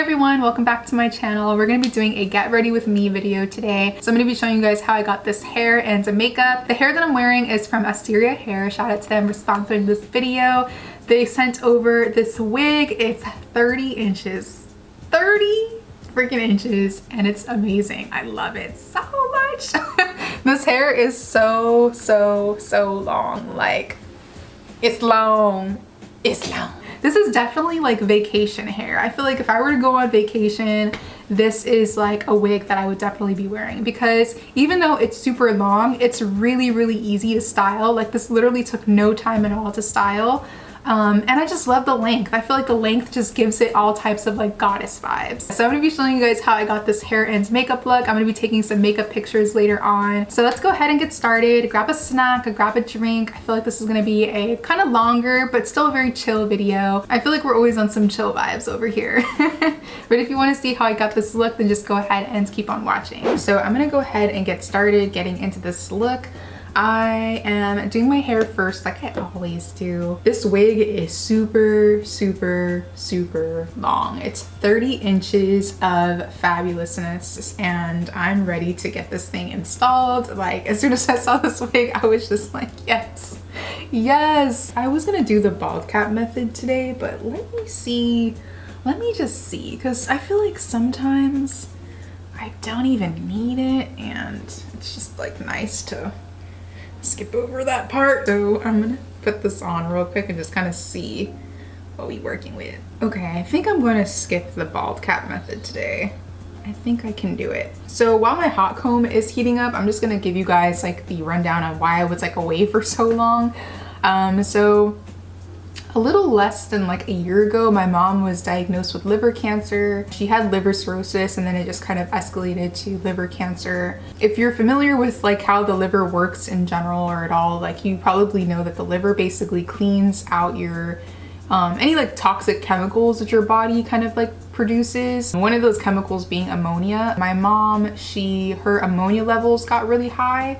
everyone, welcome back to my channel. We're going to be doing a get ready with me video today. So I'm going to be showing you guys how I got this hair and some makeup. The hair that I'm wearing is from Asteria Hair. Shout out to them for sponsoring this video. They sent over this wig. It's 30 inches. 30 freaking inches, and it's amazing. I love it so much. This hair is so long. Like, it's long. It's long. This is definitely like vacation hair. I feel like if I were to go on vacation, this is like a wig that I would definitely be wearing, because even though it's super long, it's really easy to style. Like, this literally took no time at all to style. And I just love the length. I feel like the length just gives it all types of like goddess vibes. So I'm gonna be showing you guys how I got this hair and makeup look. I'm gonna be taking some makeup pictures later on. So let's go ahead and get started. Grab a snack, grab a drink. I feel like this is gonna be a kind of longer, but still a very chill video. I feel like we're always on some chill vibes over here. But if you wanna see how I got this look, then just go ahead and keep on watching. So I'm gonna go ahead and get started getting into this look. I am doing my hair first, like I always do. This wig is super long. It's 30 inches of fabulousness, and I'm ready to get this thing installed. Like, as soon as I saw this wig, I was just like, yes, yes. I was gonna do the bald cap method today, but let me just see, because I feel like sometimes I don't even need it, and it's just like nice to skip over that part. So I'm gonna put this on real quick and just kind of see what we're working with. Okay, I think I'm going to skip the bald cap method today. I think I can do it. So while my hot comb is heating up, I'm just gonna give you guys like the rundown on why I was like away for so long. So a little less than like a year ago, my mom was diagnosed with liver cancer. She had liver cirrhosis, and then it just kind of escalated to liver cancer. If you're familiar with like how the liver works in general or at all, like you probably know that the liver basically cleans out your any like toxic chemicals that your body kind of like produces. One of those chemicals being ammonia. My mom, her ammonia levels got really high.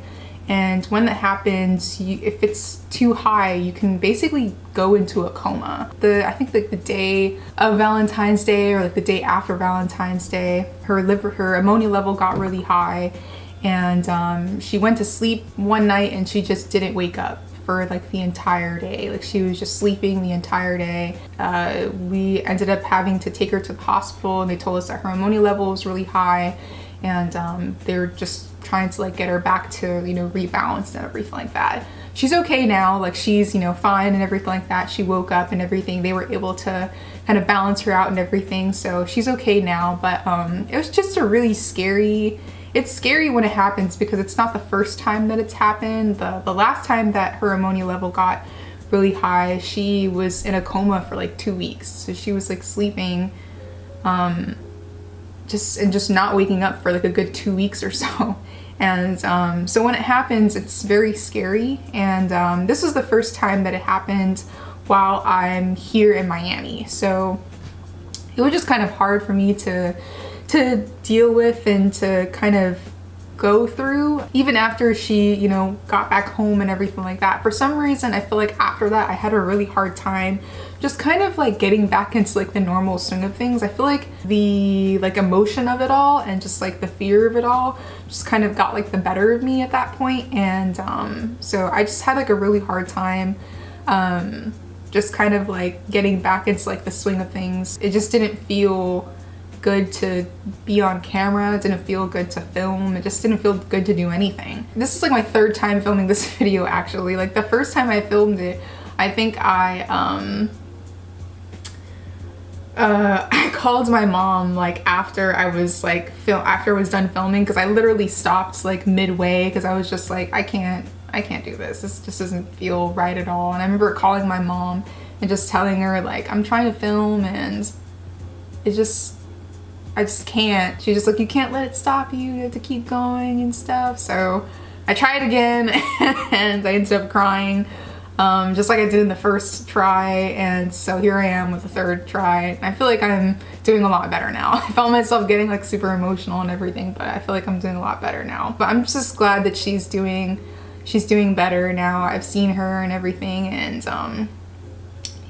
And when that happens, if it's too high, you can basically go into a coma. I think like the day of Valentine's Day or like the day after Valentine's Day, her ammonia level got really high, and she went to sleep one night and she just didn't wake up for like the entire day. Like, she was just sleeping the entire day. We ended up having to take her to the hospital, and they told us that her ammonia level was really high, and they were just trying to like get her back to, you know, rebalanced and everything like that. She's okay now, like she's, you know, fine and everything like that. She woke up and everything. They were able to kind of balance her out and everything, so she's okay now. But it was just a really it's scary when it happens, because it's not the first time that it's happened. The last time that her ammonia level got really high, she was in a coma for like 2 weeks. So she was like sleeping just not waking up for like a good 2 weeks or so. And so when it happens, it's very scary. And this was the first time that it happened while I'm here in Miami. So it was just kind of hard for me to deal with and to kind of go through. Even after she, you know, got back home and everything like that, for some reason I feel like after that I had a really hard time just kind of like getting back into like the normal swing of things. I feel like the like emotion of it all and just like the fear of it all just kind of got like the better of me at that point. And so I just had like a really hard time just kind of like getting back into like the swing of things. It just didn't feel good to be on camera. It didn't feel good to film. It just didn't feel good to do anything. This is like my third time filming this video, actually. Like, the first time I filmed it, I think I called my mom like after I was done filming, because I literally stopped like midway, because I was just like, I can't do this. This just doesn't feel right at all. And I remember calling my mom and just telling her like, I'm trying to film and I just can't. She's just like, you can't let it stop you. You have to keep going and stuff. So I tried again and I ended up crying, just like I did in the first try. And so here I am with the third try. I feel like I'm doing a lot better now. I found myself getting like super emotional and everything, but I feel like I'm doing a lot better now. But I'm just glad that she's doing better now. I've seen her and everything, and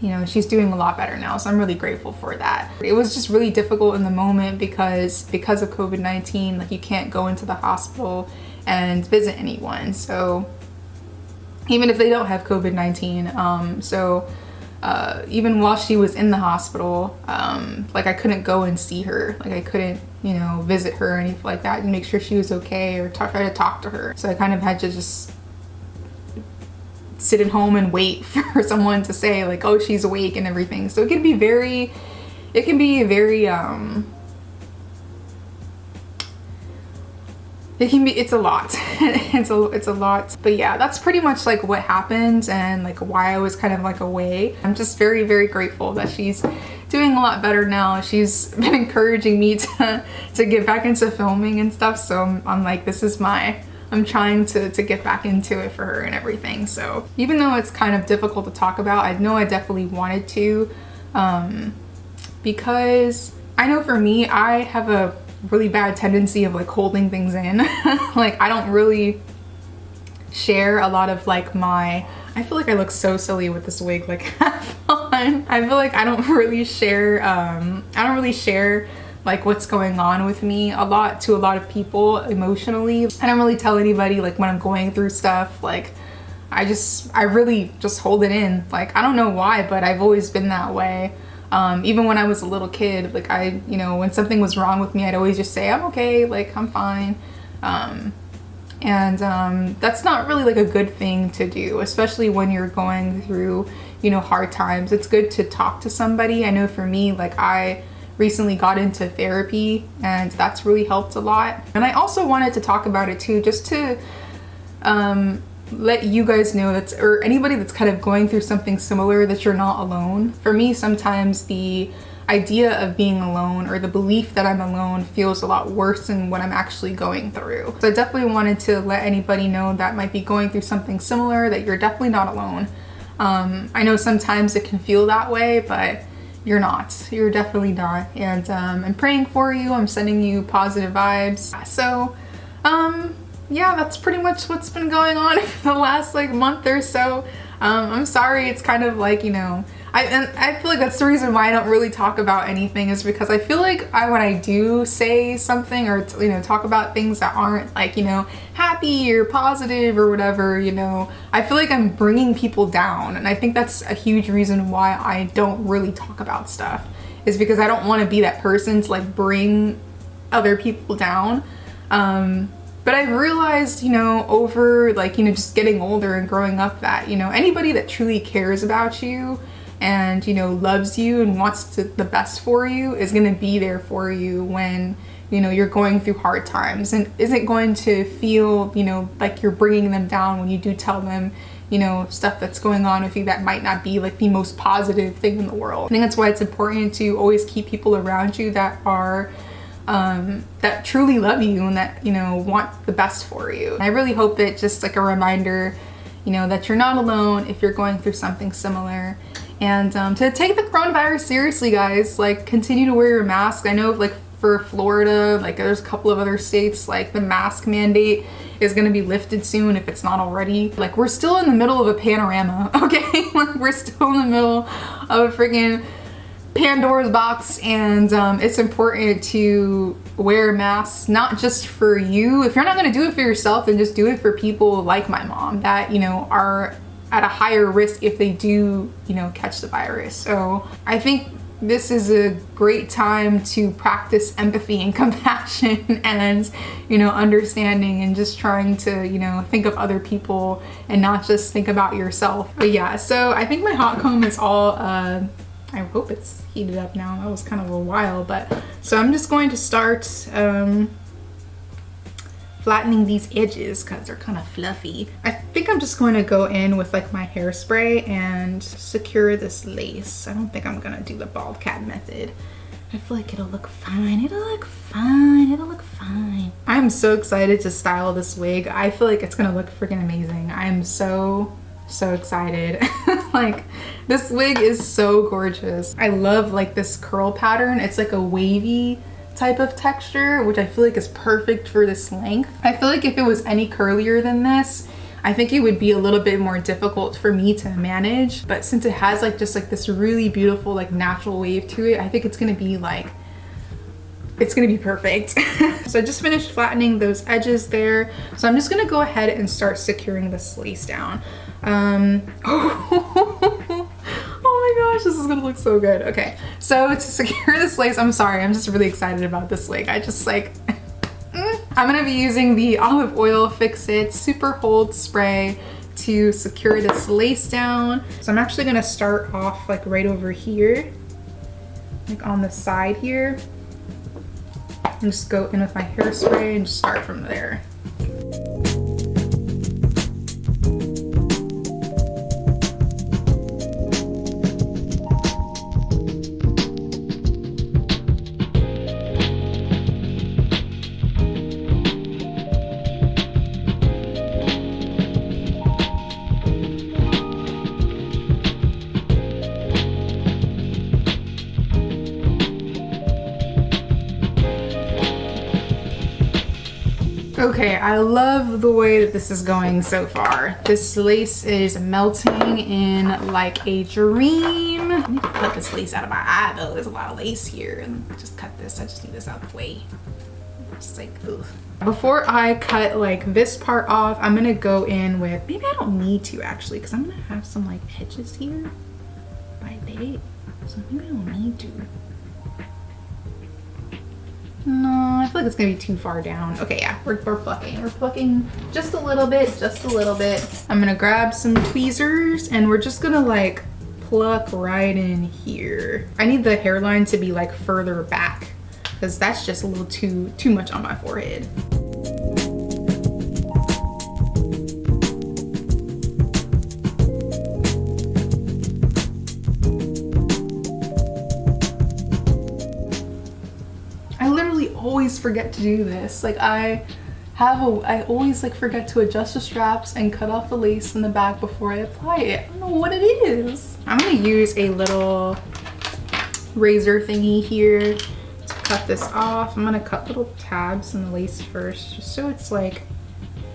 you know, she's doing a lot better now, so I'm really grateful for that. It was just really difficult in the moment because of COVID-19, like you can't go into the hospital and visit anyone, so even if they don't have COVID-19. Even while she was in the hospital, like I couldn't go and see her, like I couldn't, you know, visit her or anything like that and make sure she was okay or try to talk to her. So I kind of had to just sit at home and wait for someone to say like, oh, she's awake and everything. So it can be very it's a lot. it's a lot. But yeah, that's pretty much like what happened and like why I was kind of like away. I'm just very, very grateful that she's doing a lot better now. She's been encouraging me to get back into filming and stuff. So I'm like, I'm trying to get back into it for her and everything. So even though it's kind of difficult to talk about, I know I definitely wanted to, because I know for me, I have a really bad tendency of like holding things in. Like I don't really share a lot of like I feel like I look so silly with this wig like half on. I feel like I don't really share like what's going on with me to a lot of people emotionally. I don't really tell anybody like when I'm going through stuff. Like I really just hold it in. Like I don't know why, but I've always been that way. Even when I was a little kid, like you know, when something was wrong with me, I'd always just say, I'm okay, like I'm fine. That's not really like a good thing to do, especially when you're going through, you know, hard times. It's good to talk to somebody. I know for me, like I recently got into therapy and that's really helped a lot. And I also wanted to talk about it too, just to let you guys know or anybody that's kind of going through something similar, that you're not alone. For me, sometimes the idea of being alone or the belief that I'm alone feels a lot worse than what I'm actually going through. So I definitely wanted to let anybody know that might be going through something similar, that you're definitely not alone. I know sometimes it can feel that way, but you're not. You're definitely not. And I'm praying for you. I'm sending you positive vibes. So yeah, that's pretty much what's been going on for the last like month or so. I'm sorry, it's kind of like, you know, I feel like that's the reason why I don't really talk about anything, is because I feel like when I do say something or, you know, talk about things that aren't like, you know, happy or positive or whatever, you know, I feel like I'm bringing people down. And I think that's a huge reason why I don't really talk about stuff, is because I don't want to be that person to like bring other people down. But I've realized, you know, over like, you know, just getting older and growing up, that, you know, anybody that truly cares about you and, you know, loves you and wants the best for you is going to be there for you when, you know, you're going through hard times, and isn't going to feel, you know, like you're bringing them down when you do tell them, you know, stuff that's going on with you that might not be like the most positive thing in the world. I think that's why it's important to always keep people around you that are that truly love you and that, you know, want the best for you. And I really hope that just like a reminder, you know, that you're not alone if you're going through something similar. And to take the coronavirus seriously, guys. Like, continue to wear your mask. I know like for Florida, like there's a couple of other states, like the mask mandate is going to be lifted soon if it's not already. Like, we're still in the middle of a panorama, okay? Like, we're still in the middle of a freaking Pandora's box, and it's important to wear masks, not just for you. If you're not going to do it for yourself, then just do it for people like my mom that, you know, are at a higher risk if they do, you know, catch the virus. So I think this is a great time to practice empathy and compassion and, you know, understanding, and just trying to, you know, think of other people and not just think about yourself. But yeah, so I think my hot comb is all I hope it's heated up now. That was kind of a while, but so I'm just going to start flattening these edges because they're kind of fluffy. I think I'm just going to go in with like my hairspray and secure this lace. I don't think I'm gonna do the bald cap method. I feel like it'll look fine. It'll look fine. It'll look fine. I'm so excited to style this wig. I feel like it's gonna look freaking amazing. I'm so excited. Like, this wig is so gorgeous. I love like this curl pattern. It's like a wavy type of texture, which I feel like is perfect for this length. I feel like if it was any curlier than this, I think it would be a little bit more difficult for me to manage. But since it has like just like this really beautiful like natural wave to it, I think it's gonna be like, it's gonna be perfect. So I just finished flattening those edges there. So I'm just gonna go ahead and start securing this lace down. Oh my gosh, this is gonna look so good. Okay, so to secure this lace, I'm sorry, I'm just really excited about this wig. I just like, I'm gonna be using the olive oil Fix It Super Hold Spray to secure this lace down. So I'm actually gonna start off like right over here, like on the side here, and just go in with my hairspray and just start from there. Okay, I love the way that this is going so far. This lace is melting in like a dream. I need to cut this lace out of my eye though. There's a lot of lace here. And just cut this. I just need this out of the way. Just like, ugh. Before I cut like this part off, I'm gonna go in with, maybe I don't need to actually, because I'm gonna have some like edges here by bit. So maybe I don't need to. No, I feel like it's gonna be too far down. Okay, yeah, we're plucking. We're plucking just a little bit, just a little bit. I'm gonna grab some tweezers and we're just gonna like pluck right in here. I need the hairline to be like further back because that's just a little too much on my forehead. Always forget to do this. Like I always like forget to adjust the straps and cut off the lace in the back before I apply it. I don't know what it is. I'm gonna use a little razor thingy here to cut this off. I'm gonna cut little tabs in the lace first, just so it's like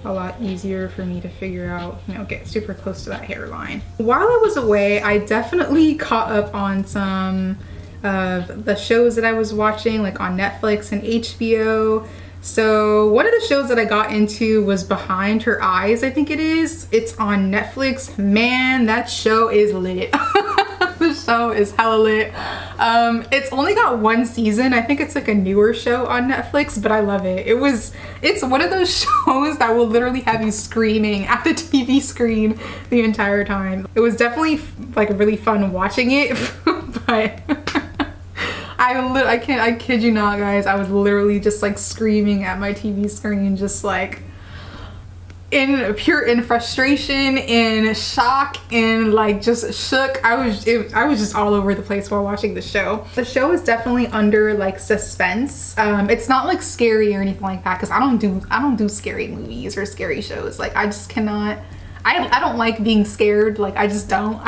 a lot easier for me to figure out, you know, get super close to that hairline. While I was away, I definitely caught up on some of the shows that I was watching, like on Netflix and HBO. So one of the shows that I got into was Behind Her Eyes, I think it is. It's on Netflix. Man, that show is lit. The show is hella lit. It's only got one season. I think it's like a newer show on Netflix, but I love it. It's one of those shows that will literally have you screaming at the TV screen the entire time. It was definitely like really fun watching it, but I kid you not, guys. I was literally just like screaming at my TV screen, just like in frustration, in shock, and like just shook. I was just all over the place while watching the show. The show is definitely under like suspense. It's not like scary or anything like that, because I don't do scary movies or scary shows. Like I just cannot. I don't like being scared. Like I just don't.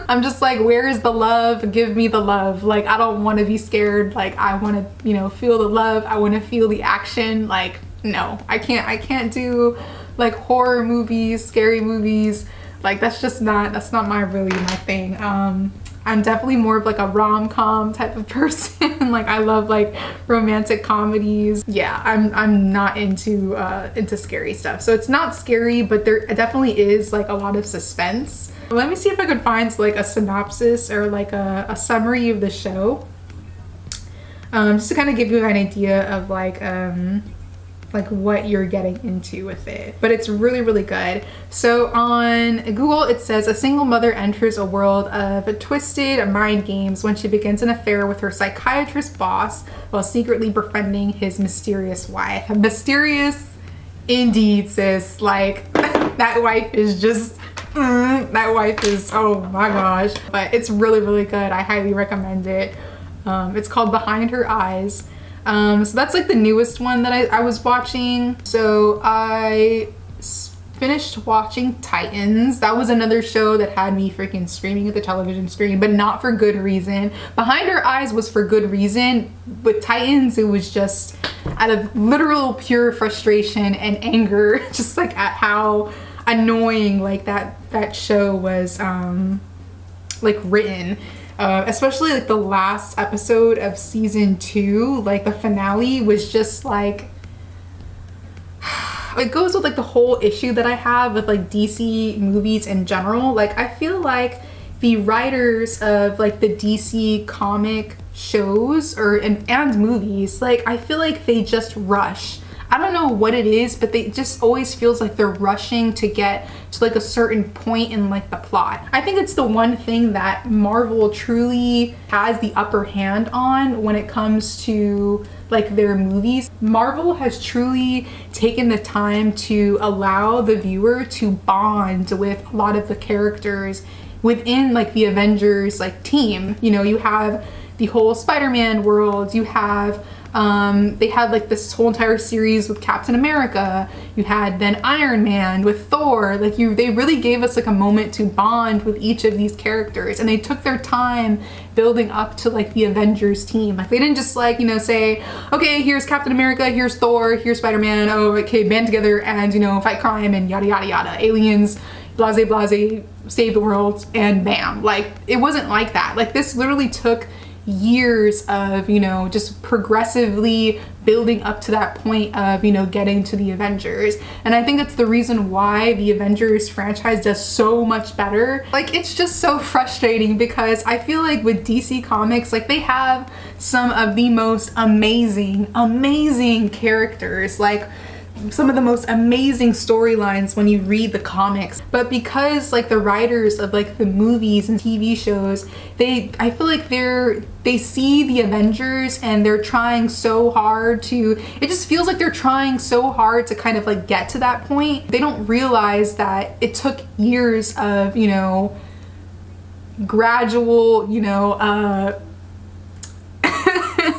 I'm just like, where is the love? Give me the love. Like I don't want to be scared. Like I want to, you know, feel the love. I want to feel the action. Like no, I can't do like horror movies, scary movies. Like that's not my thing. I'm definitely more of like a rom-com type of person. Like I love like romantic comedies. Yeah, I'm not into scary stuff. So it's not scary, but there definitely is like a lot of suspense. Let me see if I could find like a synopsis or like a summary of the show. Just to kind of give you an idea of like what you're getting into with it. But it's really, really good. So on Google, it says a single mother enters a world of twisted mind games when she begins an affair with her psychiatrist boss while secretly befriending his mysterious wife. Mysterious indeed, sis. Like that wife is just, that wife is, oh my gosh. But it's really, really good. I highly recommend it. It's called Behind Her Eyes. So that's like the newest one that I was watching. So I finished watching Titans. That was another show that had me freaking screaming at the television screen, but not for good reason. Behind Her Eyes was for good reason. With Titans, it was just out of literal pure frustration and anger, just like at how annoying like that show was like written. Especially like the last episode of season 2, like the finale was just like, it goes with like the whole issue that I have with like DC movies in general. Like I feel like the writers of like the DC comic shows and movies, like I feel like they just rush. I don't know what it is, but they just always feels like they're rushing to get to like a certain point in like the plot. I think it's the one thing that Marvel truly has the upper hand on when it comes to like their movies. Marvel has truly taken the time to allow the viewer to bond with a lot of the characters within like the Avengers like team. You know, you have the whole Spider-Man world, you have they had like this whole entire series with Captain America, you had then Iron Man with Thor. Like they really gave us like a moment to bond with each of these characters, and they took their time building up to like the Avengers team. Like they didn't just like, you know, say, okay, here's Captain America, here's Thor, here's Spider-Man, oh okay, band together and, you know, fight crime and yada yada yada, aliens, blase blase, save the world, and bam. Like it wasn't like that. Like this literally took years of, you know, just progressively building up to that point of, you know, getting to the Avengers. And I think that's the reason why the Avengers franchise does so much better. Like it's just so frustrating because I feel like with DC Comics, like they have some of the most amazing characters, like some of the most amazing storylines when you read the comics. But because like the writers of like the movies and TV shows, I feel like they see the Avengers and they're trying so hard to, it just feels like they're trying so hard to kind of like get to that point. They don't realize that it took years of, you know, gradual, you know,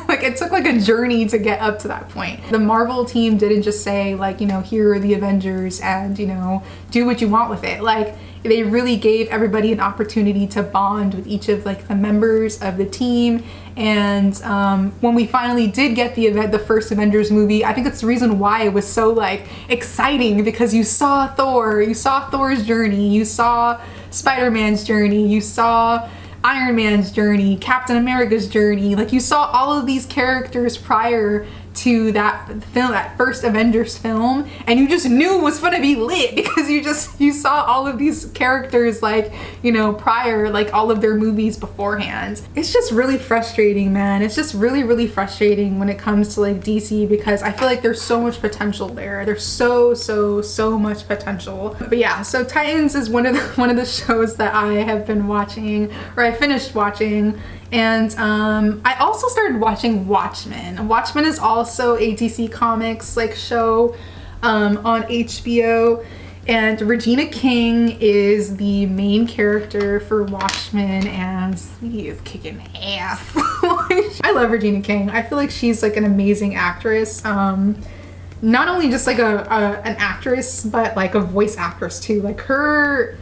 like it took like a journey to get up to that point. The Marvel team didn't just say like, you know, here are the Avengers and, you know, do what you want with it. Like they really gave everybody an opportunity to bond with each of like the members of the team. And when we finally did get the first Avengers movie, I think that's the reason why it was so like exciting, because you saw Thor, you saw Thor's journey, you saw Spider-Man's journey, you saw Iron Man's journey, Captain America's journey. Like you saw all of these characters prior to that film, that first Avengers film, and you just knew it was gonna be lit because you saw all of these characters like, you know, prior, like all of their movies beforehand. It's just really frustrating, man. It's just really frustrating when it comes to like DC, because I feel like there's so much potential there. There's so much potential. But yeah, so Titans is one of the shows that I have been watching, or I finished watching. And I also started watching Watchmen. Watchmen is also a DC Comics like show on HBO, and Regina King is the main character for Watchmen, and he is kicking ass. I love Regina King. I feel like she's like an amazing actress. Not only just like an actress, but like a voice actress too. Like her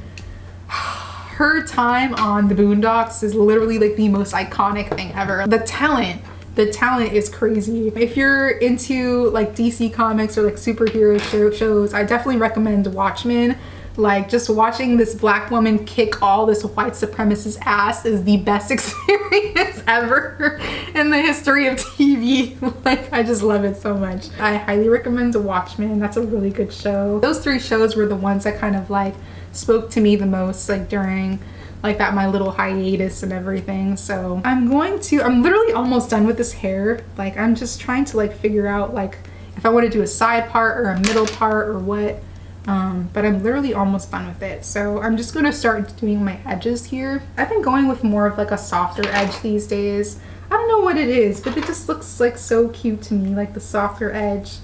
time on the Boondocks is literally like the most iconic thing ever. The talent is crazy. If you're into like DC Comics or like superhero shows, I definitely recommend Watchmen. Like just watching this black woman kick all this white supremacist ass is the best experience ever in the history of TV. Like I just love it so much. I highly recommend Watchmen. That's a really good show. Those 3 shows were the ones that kind of like spoke to me the most, like during like that my little hiatus and everything. So I'm literally almost done with this hair. Like I'm just trying to like figure out like if I want to do a side part or a middle part or what. But I'm literally almost done with it. So I'm just gonna start doing my edges here. I've been going with more of like a softer edge these days. I don't know what it is, but it just looks like so cute to me, like the softer edge.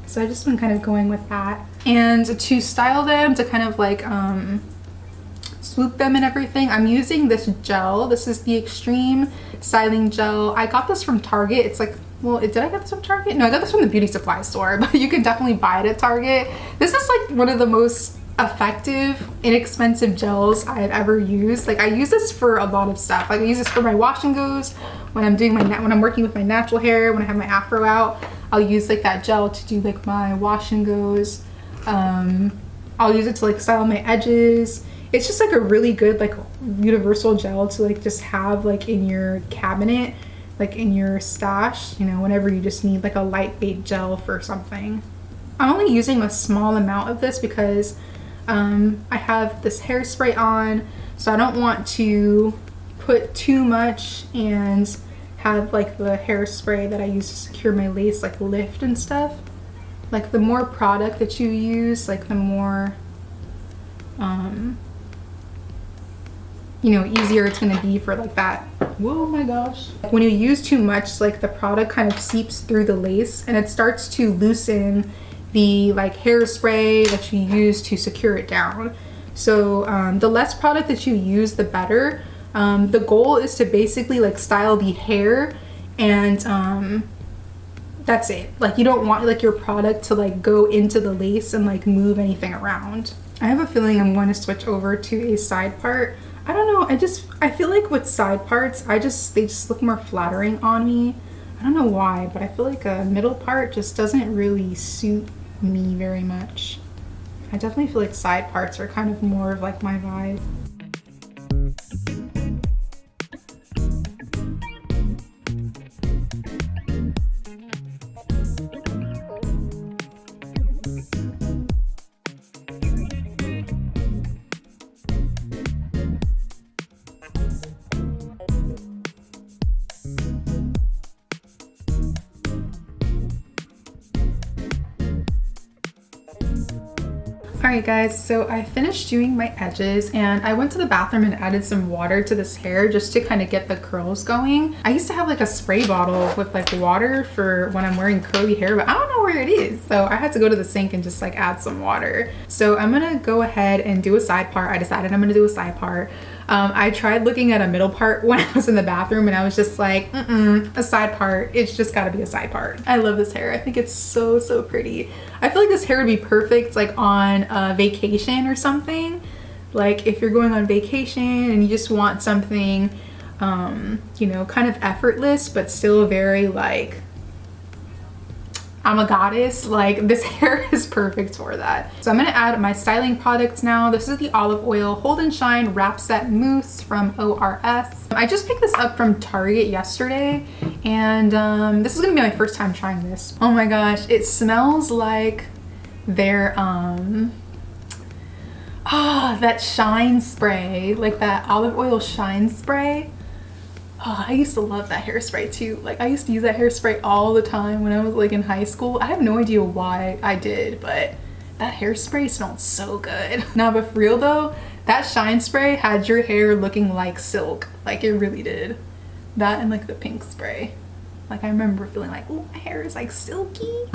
So I've just been kind of going with that. And to style them, to kind of like swoop them and everything, I'm using this gel. This is the Extreme Styling Gel. I got this from Target. It's like, well, did I get this from Target? No, I got this from the beauty supply store, but you can definitely buy it at Target. This is like one of the most effective, inexpensive gels I've ever used. Like I use this for a lot of stuff. Like I use this for my wash and goes, when I'm doing when I'm working with my natural hair, when I have my afro out, I'll use like that gel to do like my wash and goes. I'll use it to like style my edges. It's just like a really good like universal gel to like just have like in your cabinet, like in your stash, you know, whenever you just need like a lightweight gel for something. I'm only using a small amount of this because I have this hairspray on, so I don't want to put too much and have like the hairspray that I use to secure my lace like lift and stuff. Like the more product that you use, like the more you know, easier it's gonna be for like that. Whoa, my gosh. When you use too much, like the product kind of seeps through the lace and it starts to loosen the like hairspray that you use to secure it down. So the less product that you use, the better. The goal is to basically like style the hair, and that's it. Like you don't want like your product to like go into the lace and like move anything around. I have a feeling I'm going to switch over to a side part. I don't know, I feel like with side parts, they just look more flattering on me. I don't know why, but I feel like a middle part just doesn't really suit me very much. I definitely feel like side parts are kind of more of like my vibe. Alright guys, so I finished doing my edges and I went to the bathroom and added some water to this hair just to kind of get the curls going. I used to have like a spray bottle with like water for when I'm wearing curly hair, but I don't know where it is. So I had to go to the sink and just like add some water. So I'm gonna go ahead and do a side part. I decided I'm gonna do a side part. I tried looking at a middle part when I was in the bathroom and I was just like, a side part. It's just gotta be a side part. I love this hair. I think it's so, so pretty. I feel like this hair would be perfect like on a vacation or something. Like if you're going on vacation and you just want something, you know, kind of effortless, but still very like, I'm a goddess, like this hair is perfect for that. So I'm gonna add my styling products now. This is the Olive Oil Hold and Shine Wrap Set Mousse from ORS. I just picked this up from Target yesterday, and this is gonna be my first time trying this. Oh my gosh, it smells like their, that shine spray, like that olive oil shine spray. Oh, I used to love that hairspray too. Like I used to use that hairspray all the time when I was like in high school. I have no idea why I did, but that hairspray smelled so good. Now, but for real though, that shine spray had your hair looking like silk. Like it really did. That and like the pink spray. Like I remember feeling like, oh, my hair is like silky.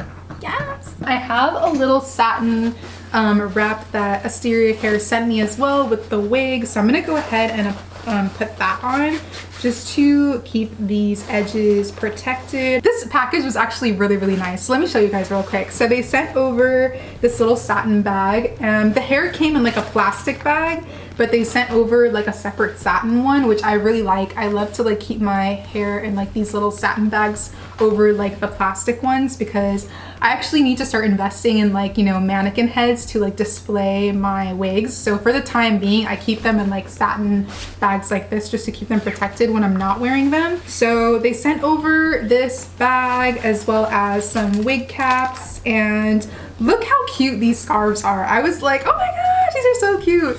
Yes. I have a little satin wrap that Asteria Hair sent me as well with the wig. So I'm gonna go ahead and put that on just to keep these edges protected. This package was actually really, really nice. So let me show you guys real quick. So they sent over this little satin bag, and the hair came in like a plastic bag, but they sent over like a separate satin one, which I really like. I love to like keep my hair in like these little satin bags over like the plastic ones, because I actually need to start investing in like, you know, mannequin heads to like display my wigs. So for the time being, I keep them in like satin bags like this just to keep them protected when I'm not wearing them. So they sent over this bag as well as some wig caps, and look how cute these scarves are. I was like, oh my gosh, these are so cute.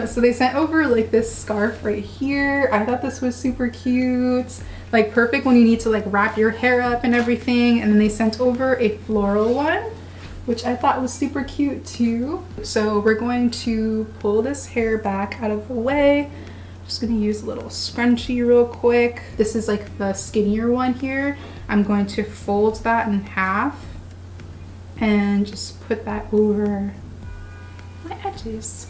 So they sent over like this scarf right here. I thought this was super cute. Like perfect when you need to like wrap your hair up and everything. And then they sent over a floral one, which I thought was super cute too. So we're going to pull this hair back out of the way. Just gonna use a little scrunchie real quick. This is like the skinnier one here. I'm going to fold that in half and just put that over my edges.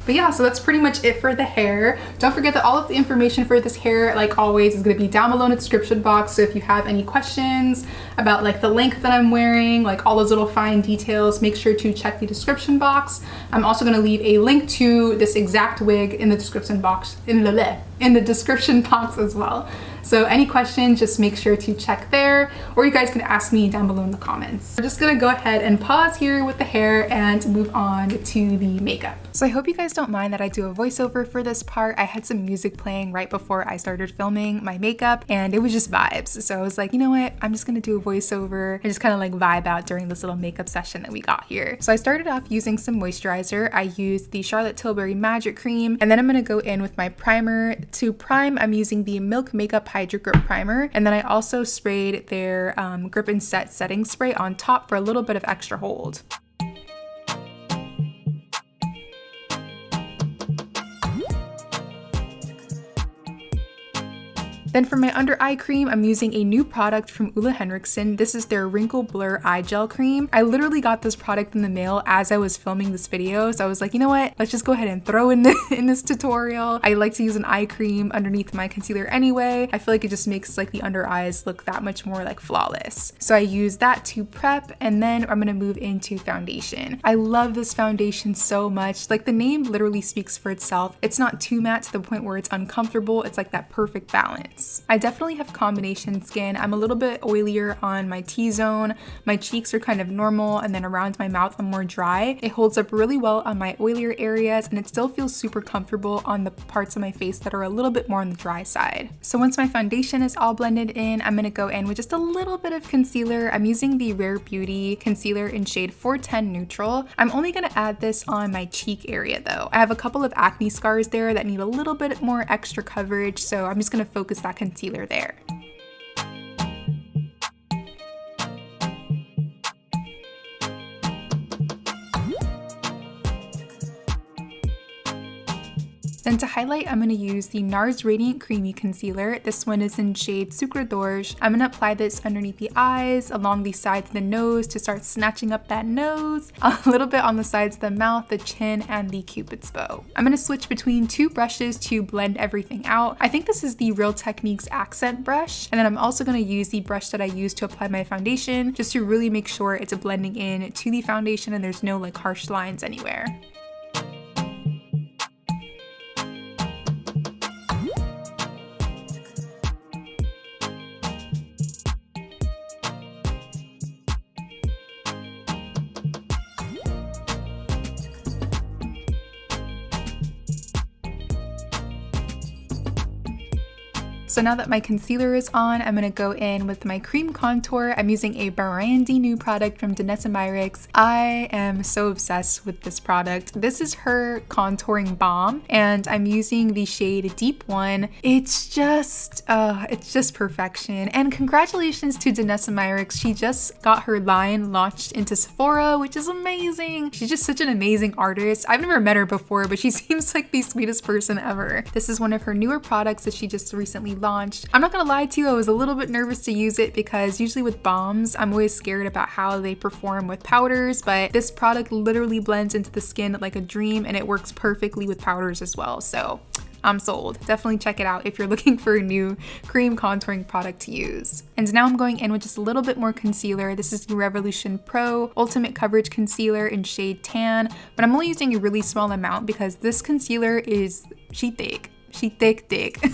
But yeah, so that's pretty much it for the hair. Don't forget that all of the information for this hair, like always, is gonna be down below in the description box. So if you have any questions about like the length that I'm wearing, like all those little fine details, make sure to check the description box. I'm also gonna leave a link to this exact wig in the description box, in the description box as well. So any questions, just make sure to check there, or you guys can ask me down below in the comments. We're just gonna go ahead and pause here with the hair and move on to the makeup. So I hope you guys don't mind that I do a voiceover for this part. I had some music playing right before I started filming my makeup and it was just vibes. So I was like, you know what? I'm just gonna do a voiceover and just kind of like vibe out during this little makeup session that we got here. So I started off using some moisturizer. I used the Charlotte Tilbury Magic Cream, and then I'm gonna go in with my primer. To prime, I'm using the Milk Makeup Hydro Grip Primer, and then I also sprayed their Grip and Set setting spray on top for a little bit of extra hold. Then for my under eye cream, I'm using a new product from Ole Henriksen. This is their Wrinkle Blur Eye Gel Cream. I literally got this product in the mail as I was filming this video, so I was like, you know what? Let's just go ahead and throw in this tutorial. I like to use an eye cream underneath my concealer anyway. I feel like it just makes like the under eyes look that much more like flawless. So I use that to prep, and then I'm gonna move into foundation. I love this foundation so much. Like the name literally speaks for itself. It's not too matte to the point where it's uncomfortable. It's like that perfect balance. I definitely have combination skin. I'm a little bit oilier on my T-zone. My cheeks are kind of normal, and then around my mouth I'm more dry. It holds up really well on my oilier areas, and it still feels super comfortable on the parts of my face that are a little bit more on the dry side. So once my foundation is all blended in, I'm gonna go in with just a little bit of concealer. I'm using the Rare Beauty concealer in shade 410 Neutral. I'm only gonna add this on my cheek area though. I have a couple of acne scars there that need a little bit more extra coverage, so I'm just gonna focus that concealer there. Then to highlight, I'm going to use the NARS Radiant Creamy Concealer. This one is in shade Sucre d'Orge. I'm going to apply this underneath the eyes, along the sides of the nose to start snatching up that nose, a little bit on the sides of the mouth, the chin, and the Cupid's bow. I'm going to switch between two brushes to blend everything out. I think this is the Real Techniques accent brush, and then I'm also going to use the brush that I use to apply my foundation, just to really make sure it's blending in to the foundation and there's no like harsh lines anywhere. So now that my concealer is on, I'm gonna go in with my cream contour. I'm using a brandy new product from Danessa Myricks. I am so obsessed with this product. This is her contouring balm, and I'm using the shade Deep One. It's just perfection. And congratulations to Danessa Myricks. She just got her line launched into Sephora, which is amazing. She's just such an amazing artist. I've never met her before, but she seems like the sweetest person ever. This is one of her newer products that she just recently launched. I'm not gonna lie to you, I was a little bit nervous to use it because usually with balms, I'm always scared about how they perform with powders, but this product literally blends into the skin like a dream, and it works perfectly with powders as well. So I'm sold. Definitely check it out if you're looking for a new cream contouring product to use. And now I'm going in with just a little bit more concealer. This is the Revolution Pro Ultimate Coverage Concealer in shade Tan, but I'm only using a really small amount because this concealer is, she thick. She thick.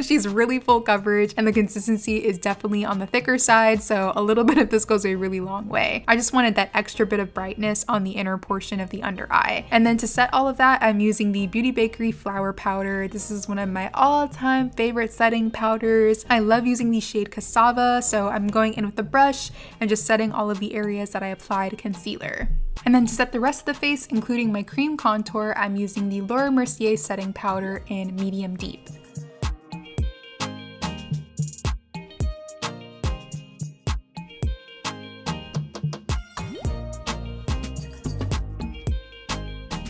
She's really full coverage, and the consistency is definitely on the thicker side, so a little bit of this goes a really long way. I just wanted that extra bit of brightness on the inner portion of the under eye. And then to set all of that, I'm using the Beauty Bakery Flower Powder. This is one of my all-time favorite setting powders. I love using the shade Cassava, so I'm going in with the brush and just setting all of the areas that I applied concealer. And then to set the rest of the face, including my cream contour, I'm using the Laura Mercier setting powder in medium deep.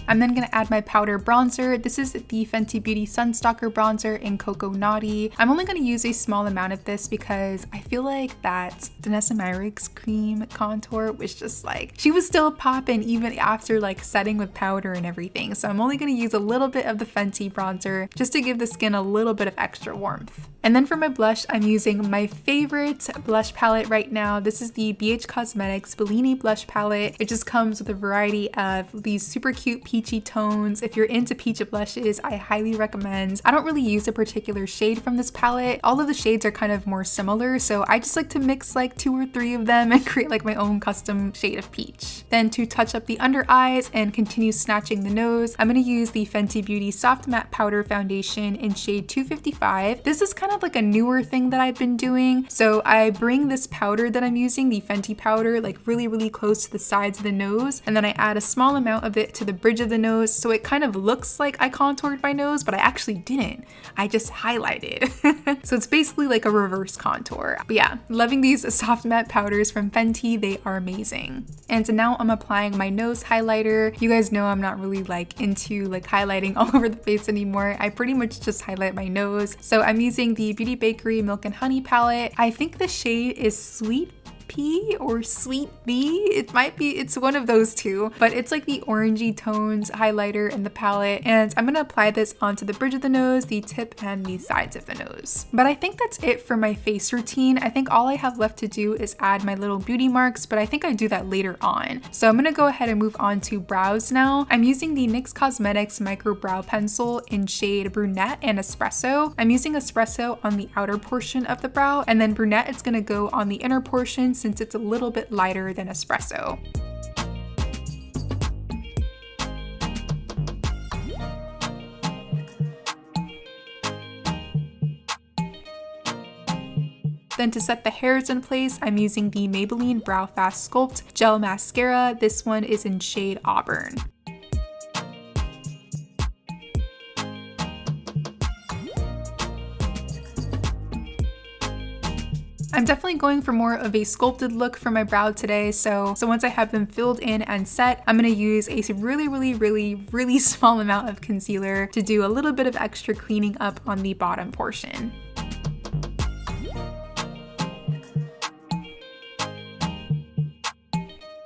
I'm then going to add my powder bronzer. This is the Fenty Beauty Sunstalker bronzer in Cocoa Naughty. I'm only going to use a small amount of this because I feel like that Danessa Myricks cream contour was just like, she was still popping even after like setting with powder and everything. So I'm only going to use a little bit of the Fenty bronzer just to give the skin a little bit of extra warmth. And then for my blush, I'm using my favorite blush palette right now. This is the BH Cosmetics Bellini blush palette. It just comes with a variety of these super cute peach peachy tones. If you're into peachy blushes, I highly recommend. I don't really use a particular shade from this palette. All of the shades are kind of more similar, so I just like to mix like 2 or 3 of them and create like my own custom shade of peach. Then to touch up the under eyes and continue snatching the nose, I'm going to use the Fenty Beauty Soft Matte Powder Foundation in shade 255. This is kind of like a newer thing that I've been doing. So I bring this powder that I'm using, the Fenty powder, like really close to the sides of the nose, and then I add a small amount of it to the bridge of the nose, so it kind of looks like I contoured my nose, but I actually didn't. I just highlighted. So it's basically like a reverse contour. But yeah, loving these soft matte powders from Fenty. They are amazing. And so now I'm applying my nose highlighter. You guys know I'm not really like into like highlighting all over the face anymore. I pretty much just highlight my nose. So I'm using the Beauty Bakery Milk and Honey palette. I think the shade is Sweet P or Sweet B. It might be, it's one of those two, but it's like the orangey tones highlighter in the palette. And I'm gonna apply this onto the bridge of the nose, the tip, and the sides of the nose. But I think that's it for my face routine. I think all I have left to do is add my little beauty marks, but I think I do that later on. So I'm gonna go ahead and move on to brows now. I'm using the NYX Cosmetics Micro Brow Pencil in shade Brunette and Espresso. I'm using Espresso on the outer portion of the brow, and then Brunette is gonna go on the inner portion since it's a little bit lighter than Espresso. Then to set the hairs in place, I'm using the Maybelline Brow Fast Sculpt Gel Mascara. This one is in shade Auburn. I'm definitely going for more of a sculpted look for my brow today, so once I have them filled in and set, I'm going to use a really small amount of concealer to do a little bit of extra cleaning up on the bottom portion.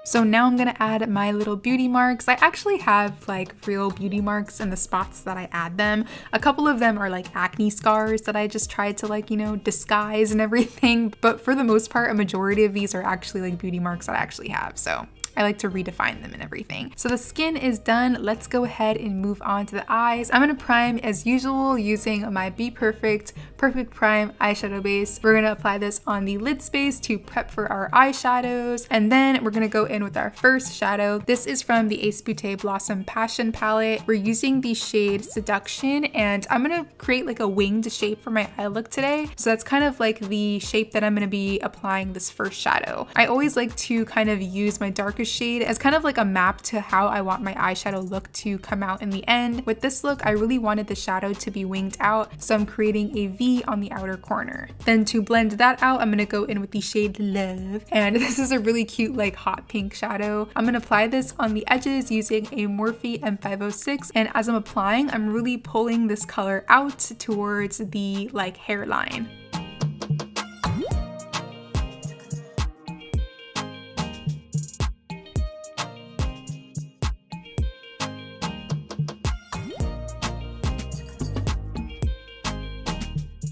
So now I'm gonna add my little beauty marks. I actually have like real beauty marks in the spots that I add them. A couple of them are like acne scars that I just tried to like, you know, disguise and everything. But for the most part, a majority of these are actually like beauty marks that I actually have. So I like to redefine them and everything. So the skin is done. Let's go ahead and move on to the eyes. I'm gonna prime as usual using my Be Perfect Perfect Prime eyeshadow base. We're gonna apply this on the lid space to prep for our eyeshadows. And then we're gonna go in with our first shadow. This is from the Ace Beauté Blossom Passion palette. We're using the shade Seduction, and I'm gonna create like a winged shape for my eye look today. So that's kind of like the shape that I'm gonna be applying this first shadow. I always like to kind of use my darkest shade as kind of like a map to how I want my eyeshadow look to come out in the end. With this look, I really wanted the shadow to be winged out, so I'm creating a V on the outer corner. Then to blend that out, I'm gonna go in with the shade Love, and this is a really cute like hot pink shadow. I'm gonna apply this on the edges using a Morphe M506, and as I'm applying, I'm really pulling this color out towards the like hairline.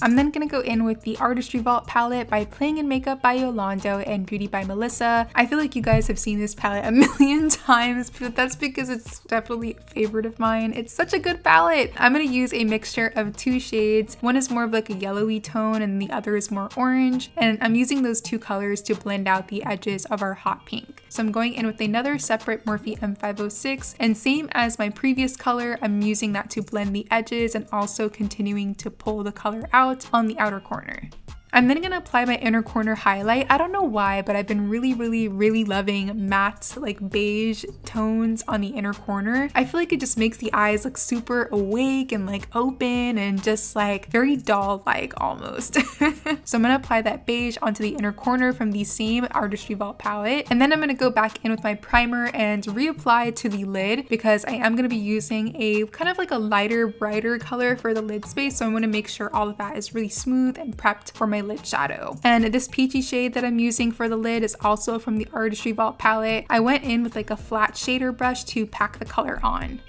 I'm then gonna go in with the Artistry Vault palette by Playing in Makeup by Yolando and Beauty by Melissa. I feel like you guys have seen this palette a million times, but that's because it's definitely a favorite of mine. It's such a good palette. I'm gonna use a mixture of 2 shades. One is more of like a yellowy tone and the other is more orange. And I'm using those 2 colors to blend out the edges of our hot pink. So I'm going in with another separate Morphe M506, and same as my previous color, I'm using that to blend the edges and also continuing to pull the color out on the outer corner. I'm then gonna apply my inner corner highlight. I don't know why, but I've been really loving matte, like beige tones on the inner corner. I feel like it just makes the eyes look super awake and like open and just like very doll-like almost. So I'm gonna apply that beige onto the inner corner from the same Artistry Vault palette. And then I'm gonna go back in with my primer and reapply to the lid because I am gonna be using a kind of like a lighter, brighter color for the lid space. So I wanna make sure all of that is really smooth and prepped for my lid shadow. And this peachy shade that I'm using for the lid is also from the Artistry Vault palette. I went in with like a flat shader brush to pack the color on.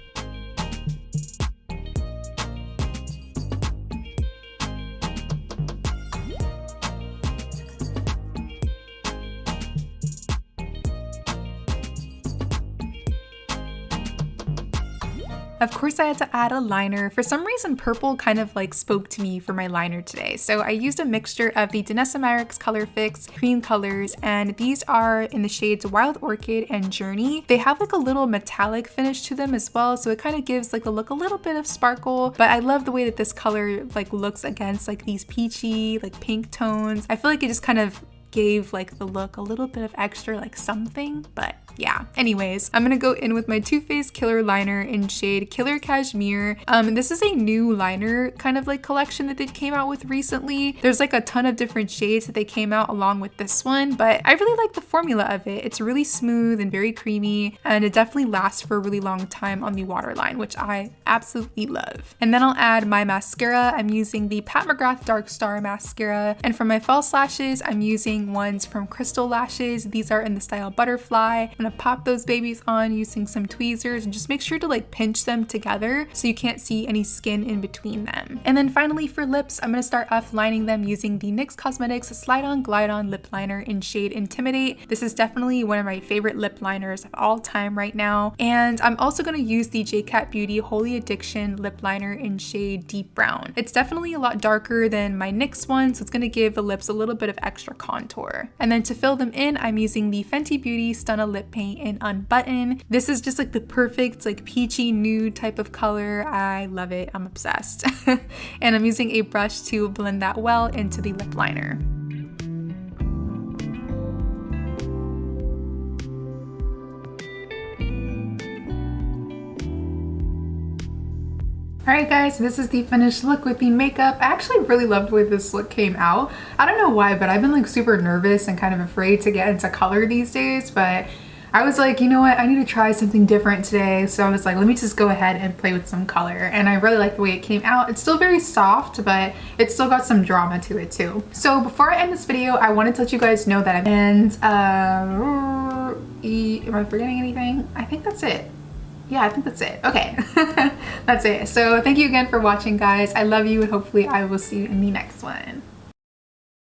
Of course, I had to add a liner. For some reason, purple kind of like spoke to me for my liner today. So I used a mixture of the Danessa Myricks Color Fix cream colors, and these are in the shades Wild Orchid and Journey. They have like a little metallic finish to them as well, so it kind of gives like the look a little bit of sparkle, but I love the way that this color like looks against like these peachy, like pink tones. I feel like it just kind of gave like the look a little bit of extra like something, but yeah. Anyways, I'm gonna go in with my Too Faced Killer Liner in shade Killer Cashmere. This is a new liner kind of like collection that they came out with recently. There's like a ton of different shades that they came out along with this one, but I really like the formula of it. It's really smooth and very creamy, and it definitely lasts for a really long time on the waterline, which I absolutely love. And then I'll add my mascara. I'm using the Pat McGrath Dark Star mascara, and for my false lashes, I'm using ones from Crystal Lashes. These are in the style Butterfly. I'm gonna pop those babies on using some tweezers and just make sure to like pinch them together so you can't see any skin in between them. And then finally for lips, I'm gonna start off lining them using the NYX Cosmetics Slide On Glide On Lip Liner in shade Intimidate. This is definitely one of my favorite lip liners of all time right now. And I'm also gonna use the JCat Beauty Holy Addiction Lip Liner in shade Deep Brown. It's definitely a lot darker than my NYX one, so it's gonna give the lips a little bit of extra contour. And then to fill them in, I'm using the Fenty Beauty Stunna Lip Paint in Unbutton. This is just like the perfect like peachy nude type of color. I love it. I'm obsessed. And I'm using a brush to blend that well into the lip liner. Alright guys, this is the finished look with the makeup. I actually really loved the way this look came out. I don't know why, but I've been like super nervous and kind of afraid to get into color these days, but I was like, you know what, I need to try something different today. So I was like, let me just go ahead and play with some color. And I really like the way it came out. It's still very soft, but it's still got some drama to it too. So before I end this video, I wanted to let you guys know that am I forgetting anything? I think that's it. Yeah, I think that's it. Okay, that's it. So thank you again for watching, guys. I love you, and hopefully I will see you in the next one.